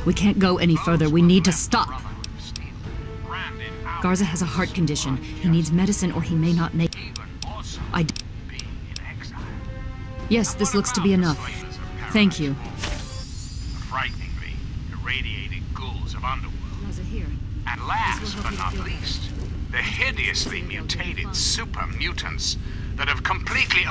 We can't go any further. We need to stop. Garza has a heart condition. He needs medicine or he may not make it. Yes, this looks to be enough. Thank you. Frighteningly irradiated ghouls of underworld. Here. And last but not least, the hideously mutated super mutants that have completely...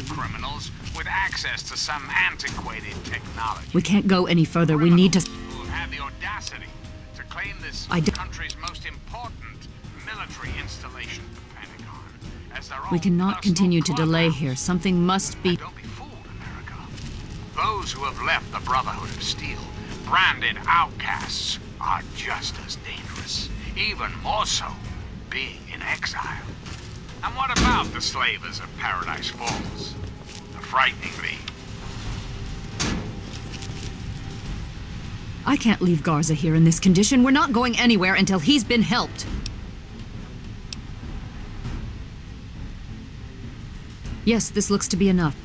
criminals with access to some antiquated technology. We can't go any further. We need to... Who have had the audacity to claim this country's most important military installation, the Pentagon, as their own. We cannot continue to delay here. Something must be... Don't be fooled, America. Those who have left the Brotherhood of Steel, branded outcasts, are just as dangerous. Even more so, being in exile. And what about the slavers of Paradise Falls? Frighteningly. I can't leave Garza here in this condition. We're not going anywhere until he's been helped. Yes, this looks to be enough.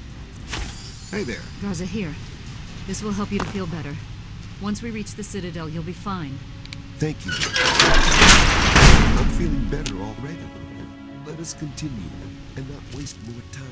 Hey there. Garza, here. This will help you to feel better. Once we reach the Citadel, you'll be fine. Thank you. I'm feeling better already. Let us continue and not waste more time.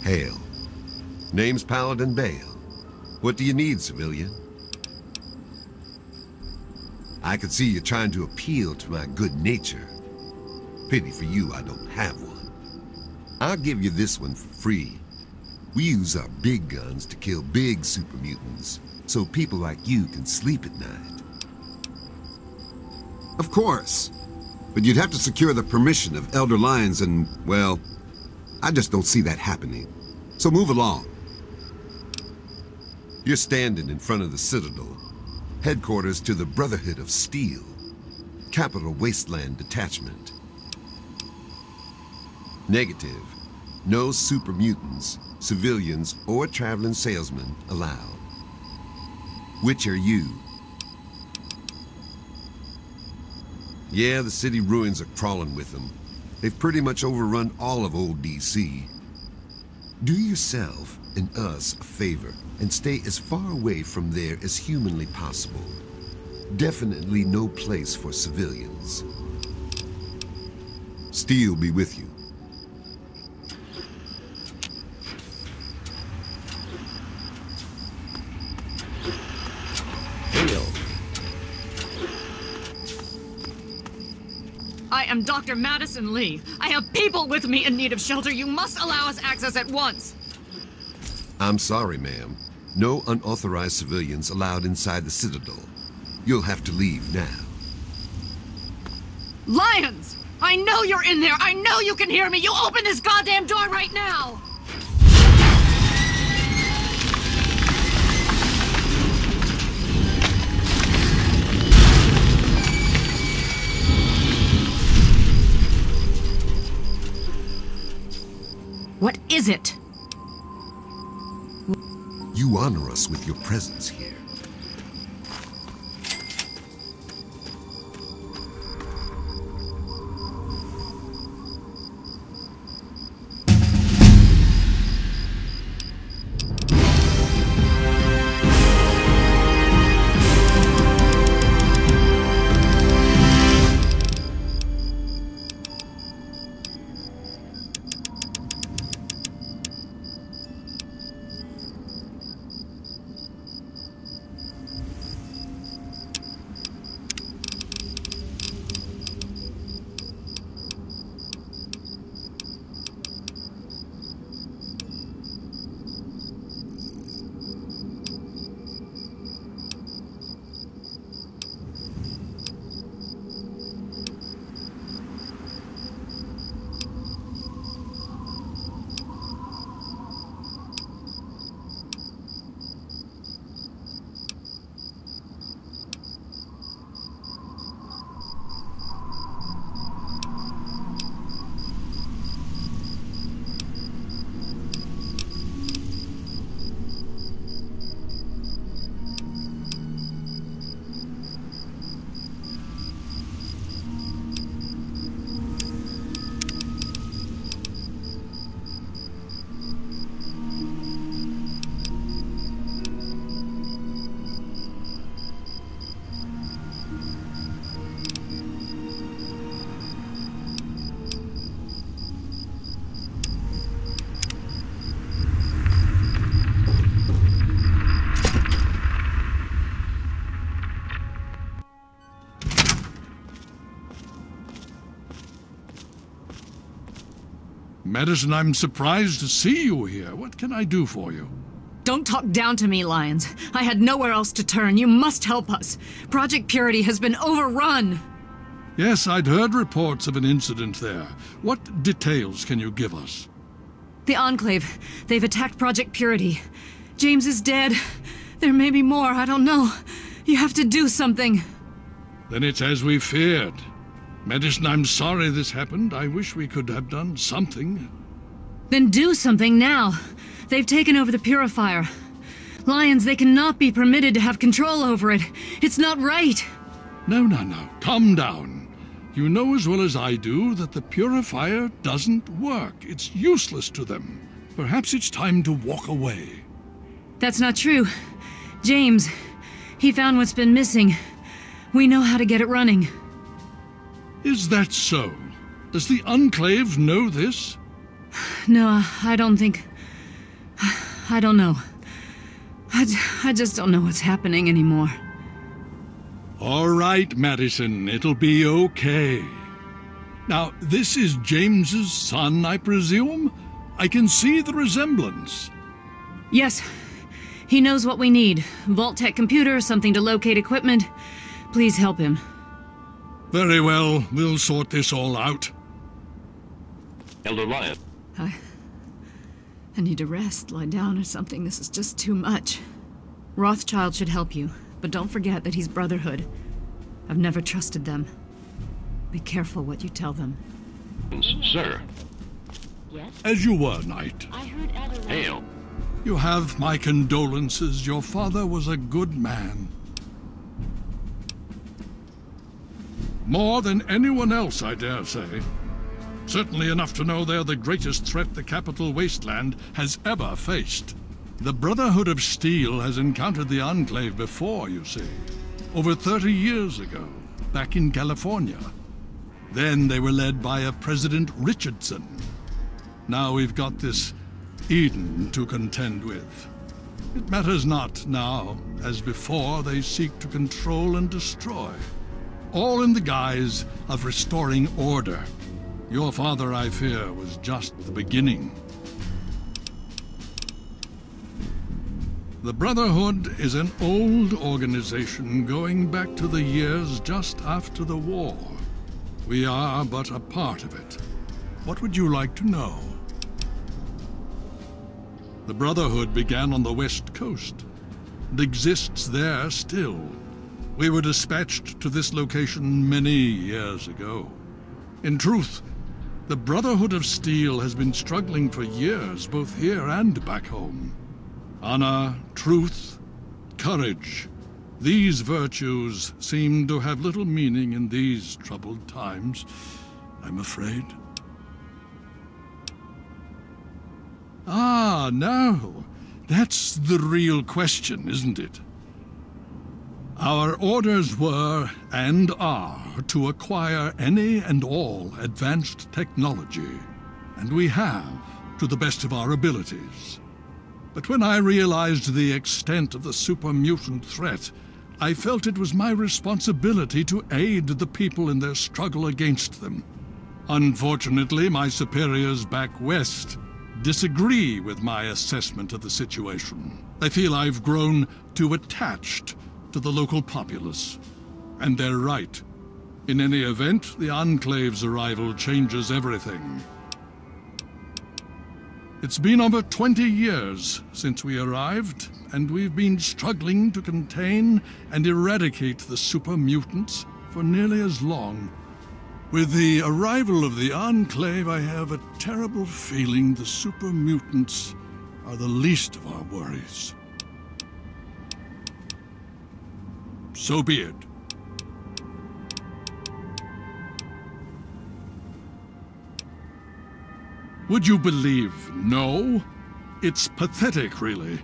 Hail. Name's Paladin Bale. What do you need, civilian? I can see you're trying to appeal to my good nature. Pity for you I don't have one. I'll give you this one for free. We use our big guns to kill big super mutants, so people like you can sleep at night. Of course. But you'd have to secure the permission of Elder Lyons and, well, I just don't see that happening. So move along. You're standing in front of the Citadel, headquarters to the Brotherhood of Steel, Capital Wasteland Detachment. Negative. No super mutants, civilians, or traveling salesmen allowed. Which are you? Yeah, the city ruins are crawling with them. They've pretty much overrun all of old DC. Do yourself and us a favor and stay as far away from there as humanly possible. Definitely no place for civilians. Steel be with you. I am Dr. Madison Lee. I have people with me in need of shelter. You must allow us access at once. I'm sorry, ma'am. No unauthorized civilians allowed inside the Citadel. You'll have to leave now. Lions! I know you're in there! I know you can hear me! You open this goddamn door right now! What is it? You honor us with your presence here. Madison, I'm surprised to see you here. What can I do for you? Don't talk down to me, Lions. I had nowhere else to turn. You must help us. Project Purity has been overrun. Yes, I'd heard reports of an incident there. What details can you give us? The Enclave. They've attacked Project Purity. James is dead. There may be more, I don't know. You have to do something. Then it's as we feared. Madison, I'm sorry this happened. I wish we could have done something. Then do something now. They've taken over the Purifier. Lions, they cannot be permitted to have control over it. It's not right. No. Calm down. You know as well as I do that the Purifier doesn't work. It's useless to them. Perhaps it's time to walk away. That's not true. James, he found what's been missing. We know how to get it running. Is that so? Does the Enclave know this? No, I don't think... I don't know. I just don't know what's happening anymore. All right, Madison, it'll be okay. Now, this is James's son, I presume? I can see the resemblance. Yes. He knows what we need. Vault-Tec computer, something to locate equipment. Please help him. Very well, we'll sort this all out. Elder Lion. I need to rest, lie down or something. This is just too much. Rothschild should help you, but don't forget that he's Brotherhood. I've never trusted them. Be careful what you tell them. Sir. Yes? As you were, Knight. I heard Elder Lion. Hail. You have my condolences. Your father was a good man. More than anyone else, I dare say. Certainly enough to know they're the greatest threat the capital wasteland has ever faced. The Brotherhood of Steel has encountered the Enclave before, you see. Over 30 years ago, back in California. Then they were led by a President Richardson. Now we've got this Eden to contend with. It matters not now. As before, they seek to control and destroy. All in the guise of restoring order. Your father, I fear, was just the beginning. The Brotherhood is an old organization going back to the years just after the war. We are but a part of it. What would you like to know? The Brotherhood began on the West Coast and exists there still. We were dispatched to this location many years ago. In truth, the Brotherhood of Steel has been struggling for years, both here and back home. Honor, truth, courage. These virtues seem to have little meaning in these troubled times, I'm afraid. Ah, no. That's the real question, isn't it? Our orders were, and are, to acquire any and all advanced technology. And we have, to the best of our abilities. But when I realized the extent of the super-mutant threat, I felt it was my responsibility to aid the people in their struggle against them. Unfortunately, my superiors back west disagree with my assessment of the situation. They feel I've grown too attached to the local populace. And they're right. In any event, the Enclave's arrival changes everything. It's been over 20 years since we arrived, and we've been struggling to contain and eradicate the super-mutants for nearly as long. With the arrival of the Enclave, I have a terrible feeling the super-mutants are the least of our worries. So be it. Would you believe no? It's pathetic, really,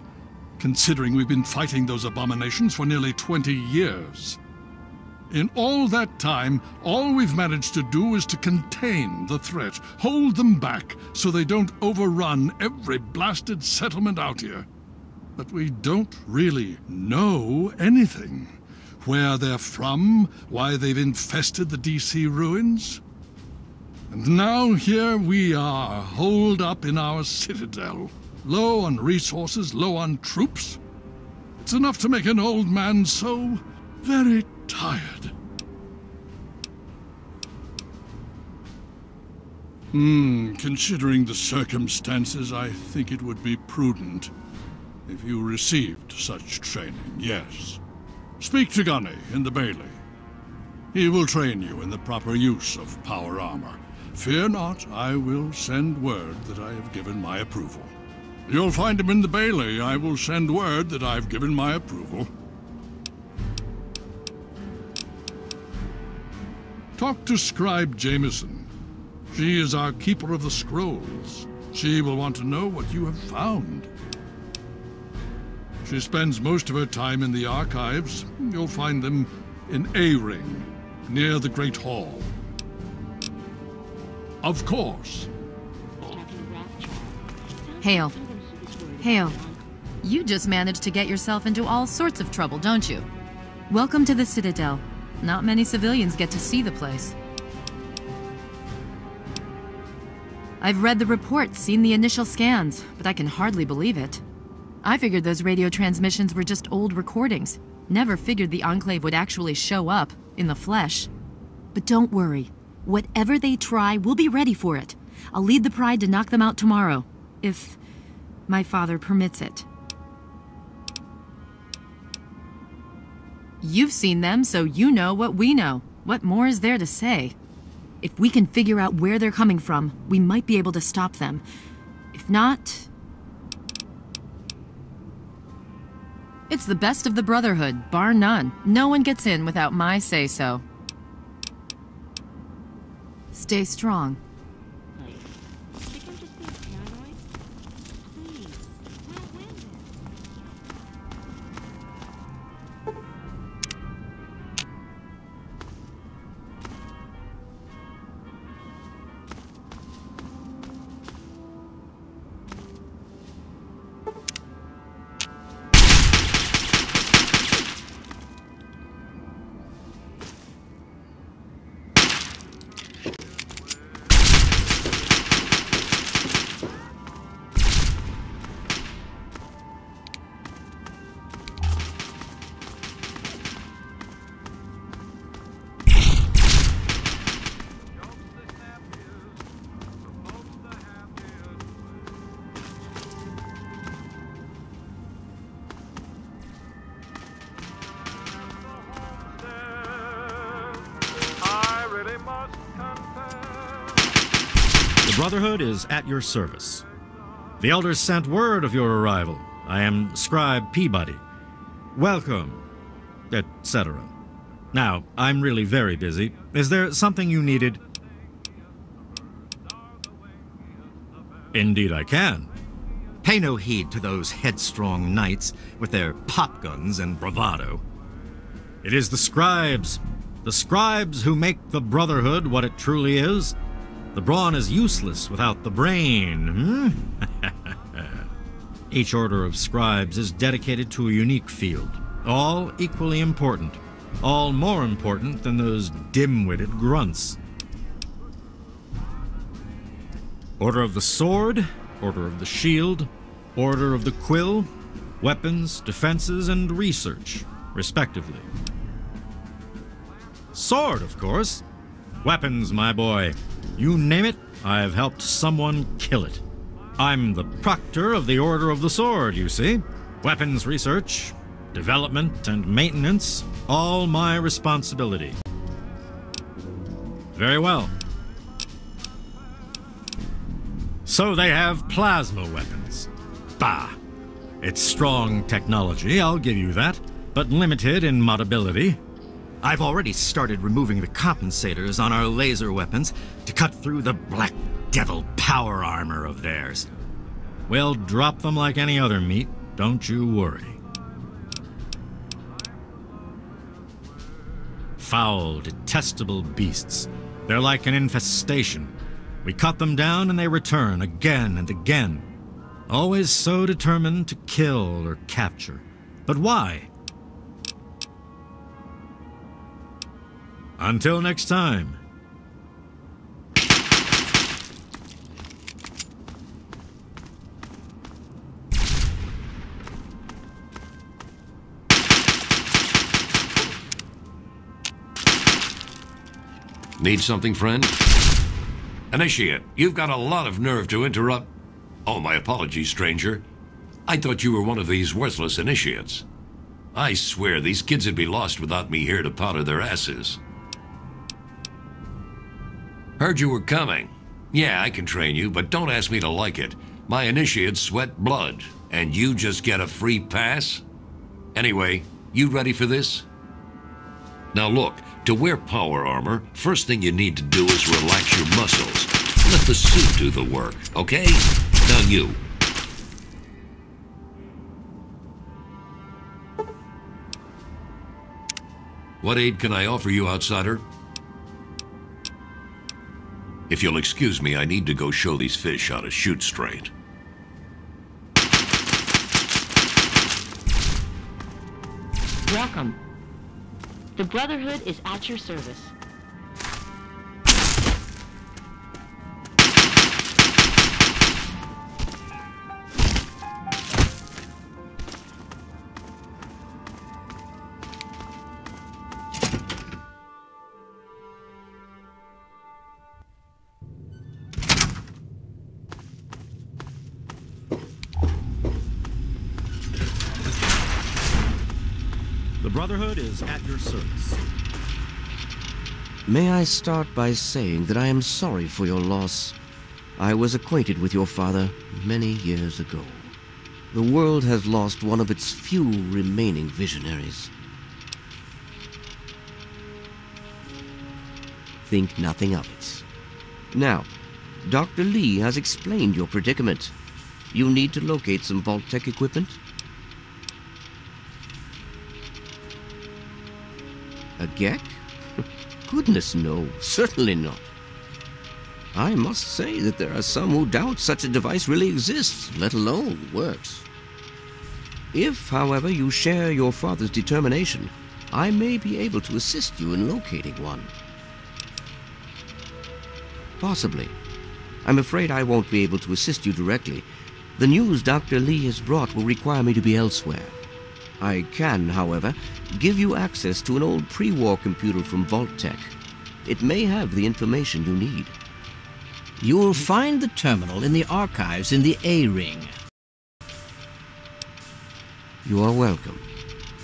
considering we've been fighting those abominations for nearly 20 years. In all that time, all we've managed to do is to contain the threat, hold them back so they don't overrun every blasted settlement out here. But we don't really know anything. Where they're from, why they've infested the DC ruins. And now here we are, holed up in our Citadel. Low on resources, low on troops. It's enough to make an old man so very tired. Considering the circumstances, I think it would be prudent if you received such training, yes. Speak to Gunny in the Bailey. He will train you in the proper use of power armor. Fear not, I will send word that I have given my approval. You'll find him in the Bailey. I will send word that I've given my approval. Talk to Scribe Jameson. She is our keeper of the scrolls. She will want to know what you have found. She spends most of her time in the archives. You'll find them in A-Ring, near the Great Hall. Of course. Hail. Hail. You just managed to get yourself into all sorts of trouble, don't you? Welcome to the Citadel. Not many civilians get to see the place. I've read the reports, seen the initial scans, but I can hardly believe it. I figured those radio transmissions were just old recordings. Never figured the Enclave would actually show up, in the flesh. But don't worry. Whatever they try, we'll be ready for it. I'll lead the Pride to knock them out tomorrow, if my father permits it. You've seen them, so you know what we know. What more is there to say? If we can figure out where they're coming from, we might be able to stop them. If not... It's the best of the Brotherhood, bar none. No one gets in without my say-so. Stay strong. Think I'm just being paranoid? Please, we'll win this. The Brotherhood is at your service. The Elders sent word of your arrival. I am Scribe Peabody. Welcome, etc. Now, I'm really very busy. Is there something you needed? Indeed I can. Pay no heed to those headstrong knights with their pop guns and bravado. It is the scribes who make the Brotherhood what it truly is. The brawn is useless without the brain, Each order of scribes is dedicated to a unique field, all equally important, all more important than those dim-witted grunts. Order of the Sword, Order of the Shield, Order of the Quill, Weapons, Defenses, and Research, respectively. Sword, of course. Weapons, my boy. You name it, I've helped someone kill it. I'm the proctor of the Order of the Sword, you see. Weapons research, development, and maintenance, all my responsibility. Very well. So they have plasma weapons. Bah! It's strong technology, I'll give you that, but limited in modability. I've already started removing the compensators on our laser weapons to cut through the black devil power armor of theirs. We'll drop them like any other meat, don't you worry. Foul, detestable beasts. They're like an infestation. We cut them down and they return again and again. Always so determined to kill or capture. But why? Until next time. Need something, friend? Initiate, you've got a lot of nerve to interrupt. Oh, my apologies, stranger. I thought you were one of these worthless initiates. I swear these kids would be lost without me here to powder their asses. Heard you were coming. Yeah, I can train you, but don't ask me to like it. My initiates sweat blood, and you just get a free pass? Anyway, you ready for this? Now look, to wear power armor, first thing you need to do is relax your muscles. Let the suit do the work, okay? Now you. What aid can I offer you, outsider? If you'll excuse me, I need to go show these fish how to shoot straight. Welcome. The Brotherhood is at your service. The Brotherhood is at your service. May I start by saying that I am sorry for your loss. I was acquainted with your father many years ago. The world has lost one of its few remaining visionaries. Think nothing of it. Now, Dr. Lee has explained your predicament. You need to locate some Vault-Tec equipment. A GEC? Goodness no, certainly not. I must say that there are some who doubt such a device really exists, let alone works. If, however, you share your father's determination, I may be able to assist you in locating one. Possibly. I'm afraid I won't be able to assist you directly. The news Dr. Lee has brought will require me to be elsewhere. I can, however, give you access to an old pre-war computer from Vault-Tec. It may have the information you need. You will find the terminal in the archives in the A-Ring. You are welcome.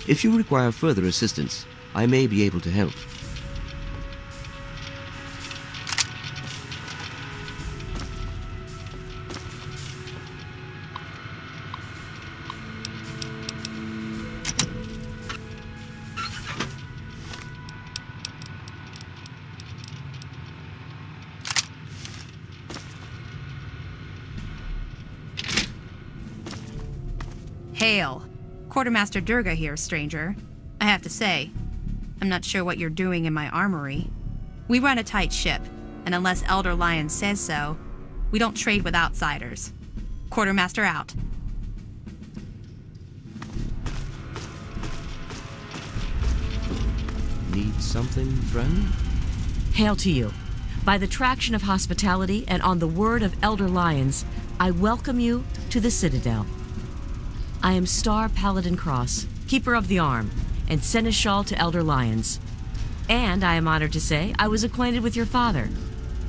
If you require further assistance, I may be able to help. Hail. Quartermaster Durga here, stranger. I have to say, I'm not sure what you're doing in my armory. We run a tight ship, and unless Elder Lion says so, we don't trade with outsiders. Quartermaster out. Need something, friend? Hail to you. By the traction of hospitality and on the word of Elder Lions, I welcome you to the Citadel. I am Star Paladin Cross, Keeper of the Arm, and Seneschal to Elder Lions. And I am honored to say I was acquainted with your father.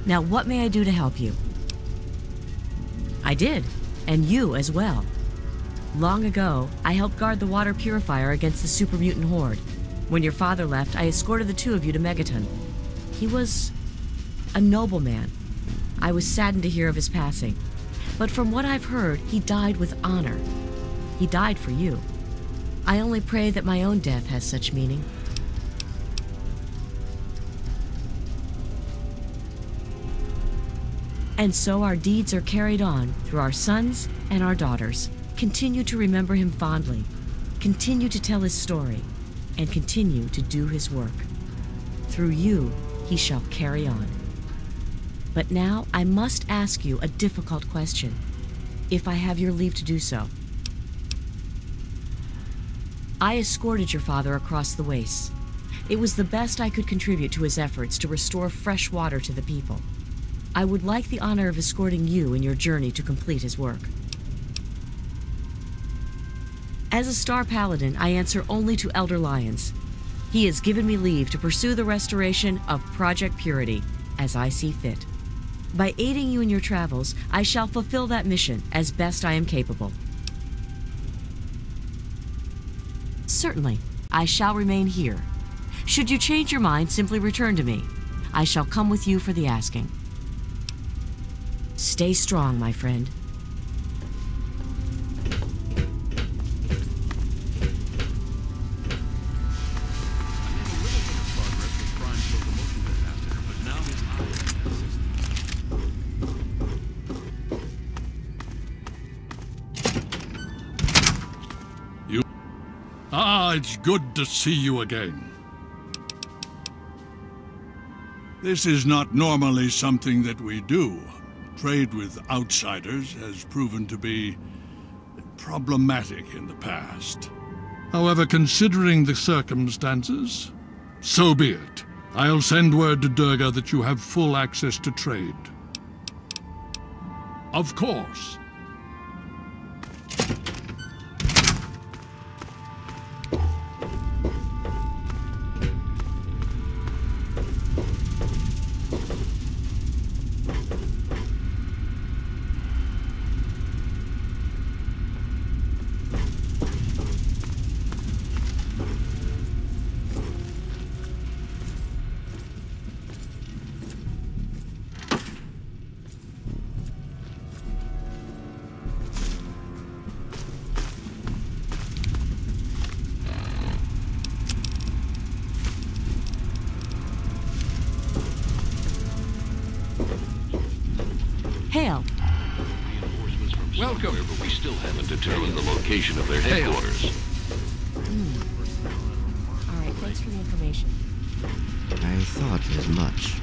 Now what may I do to help you? I did, and you as well. Long ago, I helped guard the water purifier against the super mutant horde. When your father left, I escorted the two of you to Megaton. He was a noble man. I was saddened to hear of his passing. But from what I've heard, he died with honor. He died for you. I only pray that my own death has such meaning. And so our deeds are carried on through our sons and our daughters. Continue to remember him fondly. Continue to tell his story. And continue to do his work. Through you, he shall carry on. But now I must ask you a difficult question, if I have your leave to do so. I escorted your father across the wastes. It was the best I could contribute to his efforts to restore fresh water to the people. I would like the honor of escorting you in your journey to complete his work. As a Star Paladin, I answer only to Elder Lions. He has given me leave to pursue the restoration of Project Purity, as I see fit. By aiding you in your travels, I shall fulfill that mission as best I am capable. Certainly, I shall remain here. Should you change your mind, simply return to me. I shall come with you for the asking. Stay strong, my friend. It's good to see you again. This is not normally something that we do. Trade with outsiders has proven to be problematic in the past. However, considering the circumstances, so be it. I'll send word to Durga that you have full access to trade. Of course. Hail. Welcome. But we still haven't determined the location of their headquarters. All right, thanks for the information. I thought as much.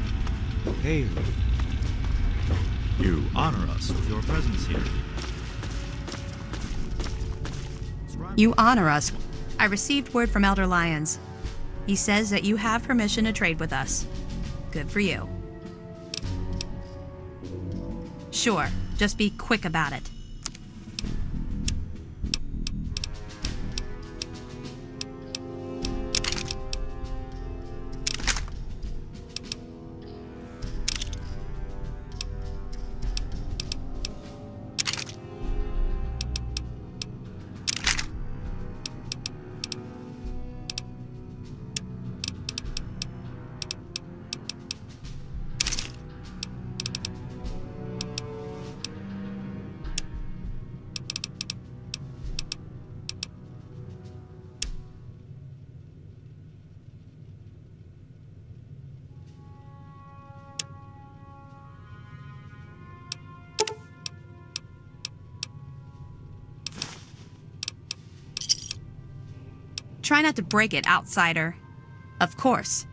Hail. You honor us with your presence here. You honor us. I received word from Elder Lyons. He says that you have permission to trade with us. Good for you. Sure, just be quick about it. Try not to break it, outsider. Of course,